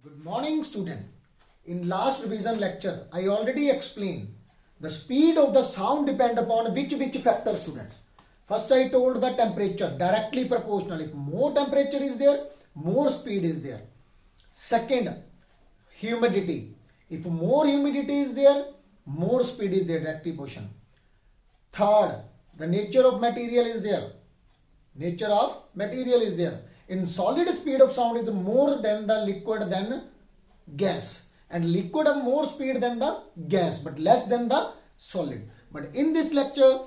Good morning, student. In last revision lecture, I already explained the speed of the sound depend upon which factor, students. First, I told the temperature directly proportional. If more temperature is there, more speed is there. Second, humidity. If more humidity is there, more speed is there, directly proportional. Third, the nature of material is there. Nature of material is there. In solid, speed of sound is more than the liquid than gas, and liquid have more speed than the gas but less than the solid. But in this lecture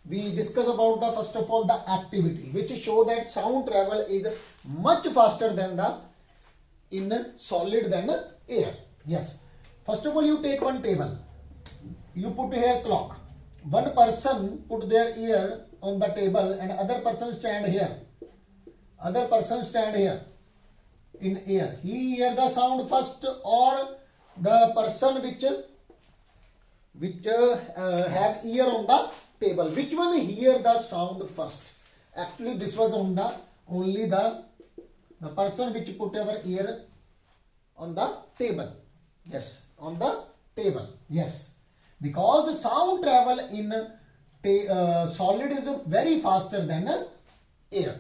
we discuss about the first of all the activity, which show that sound travel is much faster than the in solid than air. Yes, first of all you take one table, you put here clock, one person put their ear on the table and other person stand here, in air. He hear the sound first, or the person which have ear on the table, which one hear the sound first? Actually this was on the only the person which put our ear on the table. Yes, on the table. Yes, because the sound travel in solid is very faster than air.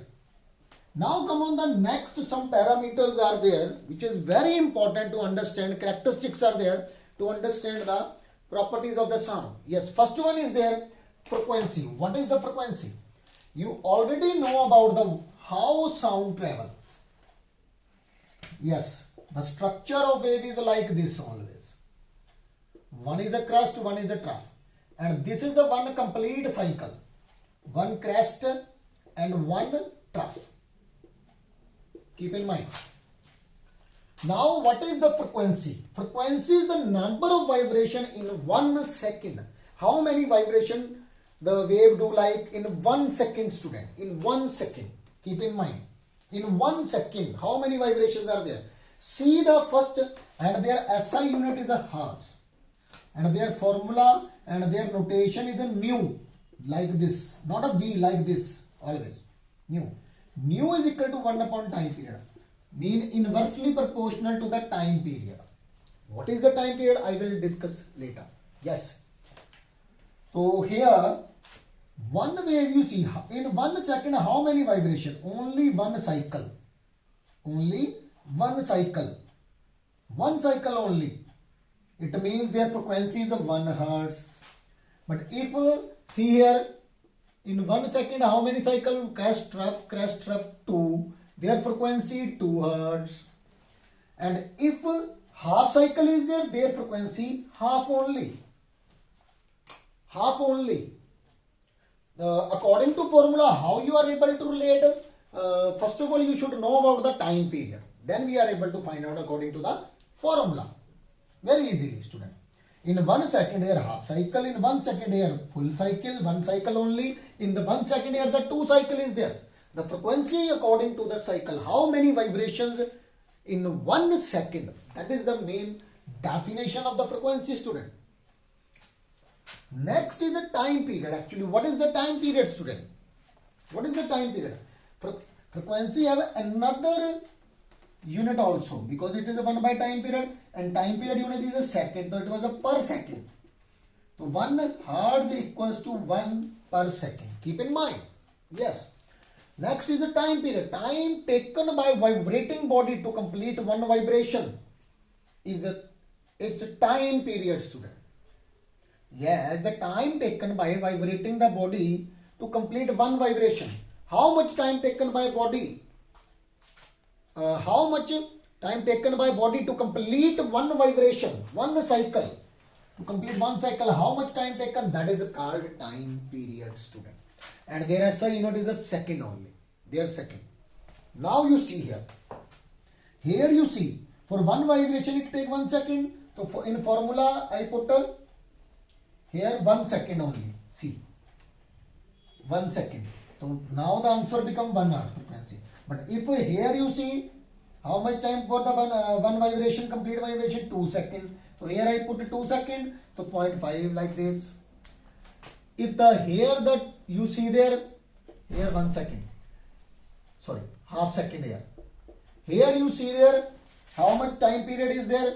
Now come on the next, some parameters are there which is very important to understand, characteristics are there to understand the properties of the sound. Yes, first one is there, frequency. What is the frequency? You already know about the how sound travel. Yes, the structure of wave is like this always. One is a crest, one is a trough, and this is the one complete cycle, one crest and one trough. Keep in mind. Now what is the frequency? Frequency is the number of vibration in 1 second. How many vibration the wave do like in 1 second, student? In 1 second. Keep in mind. In 1 second, how many vibrations are there? See the first, and their SI unit is a hertz, and their formula and their notation is a nu, like this, not a V, like this, always. Nu is equal to 1 upon time period, mean inversely proportional to the time period. What is the time period? I will discuss later. Yes. So here, one wave you see, in 1 second how many vibration? Only one cycle. Only one cycle. One cycle only. It means their frequency is of 1 hertz. But if, see here, in 1 second how many cycle? Crest trough 2. Their frequency 2 hertz. And if half cycle is there, their frequency half only. Half only. According to formula, how you are able to relate? First of all, you should know about the time period. Then we are able to find out according to the formula. Very easily, student. In 1 second here half cycle, in 1 second here full cycle, 1 cycle only. In the 1 second here the 2 cycle is there. The frequency according to the cycle, how many vibrations in 1 second? That is the main definition of the frequency, student. Next is the time period. Actually, what is the time period, student? What is the time period? Frequency have another unit also, because it is a 1 by time period, and time period unit is a second, so it was a per second. So 1 hertz equals to 1 per second. Keep in mind. Yes. Next is the time period. Time taken by vibrating body to complete one vibration is it's a time period, student. Yes, the time taken by vibrating the body to complete one vibration. How much time taken by body? How much time taken by body to complete one vibration, one cycle? To complete one cycle, how much time taken? That is called time period, student. And their SI unit is a second only. Their second. Now you see here. Here you see, for one vibration it take 1 second. So in formula I put here 1 second only. See, 1 second. So now the answer become 1 hertz frequency. But if here you see how much time for the one vibration, complete vibration, 2 seconds. So here I put 2 seconds, so 0.5 like this. If the here that you see there, here 1 second, sorry, half second here. Here you see there How much time period is there?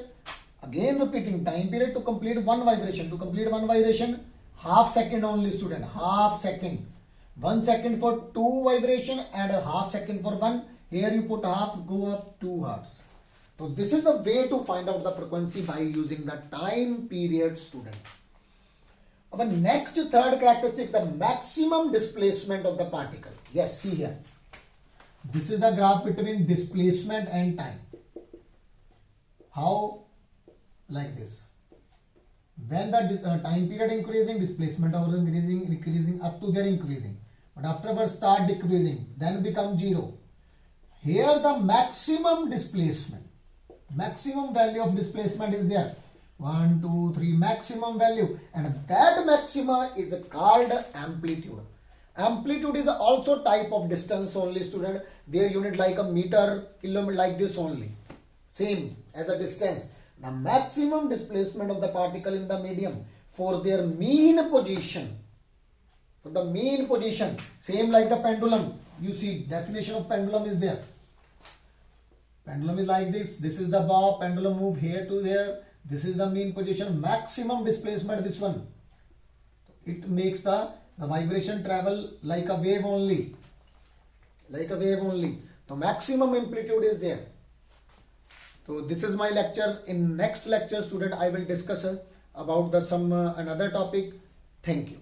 Again repeating, time period to complete one vibration. To complete one vibration, half second only, student. Half second. 1 second for two vibration and a half second for one. Here you put half, go up 2 hertz. So this is the way to find out the frequency by using the time period, student. Our next third characteristic, the maximum displacement of the particle. Yes, see here. This is the graph between displacement and time. How? Like this. When the time period increasing, displacement are increasing up to there increasing. But afterwards start decreasing, then become 0. Here the maximum displacement, maximum value of displacement is there. 1, 2, 3, maximum value, and that maxima is called amplitude. Amplitude is also type of distance only, student. Their unit like a meter, kilometer, like this only. Same as a distance. The maximum displacement of the particle in the medium for their mean position. For the mean position, same like the pendulum. You see, definition of pendulum is there. Pendulum is like this. This is the bob. Pendulum move here to there. This is the mean position. Maximum displacement, this one. It makes the vibration travel like a wave only. Like a wave only. The maximum amplitude is there. So this is my lecture. In next lecture, student, I will discuss about the some another topic. Thank you.